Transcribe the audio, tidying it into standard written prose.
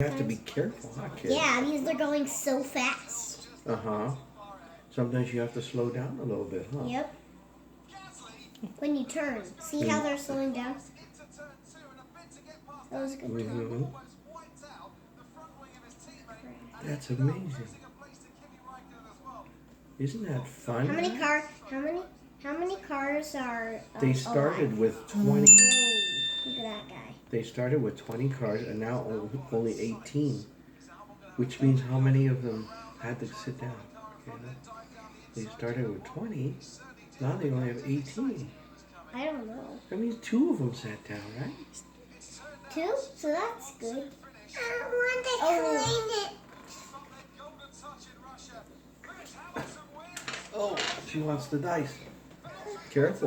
You have to be careful, huh, kids? Yeah, because they're going so fast. Uh-huh. Sometimes you have to slow down a little bit, huh? Yep. When you turn. See how they're slowing down? That was a good turn. That's amazing. Isn't that fun? How many cars are They started alive? with 20. Whoa, look at that guy. They started with 20 cars and now only 18. Which means how many of them had to sit down? You know? They started with 20. Now they only have 18. I don't know. That means 2 of them sat down, right? 2? So that's good. I want to clean it. Oh, she wants the dice. Careful.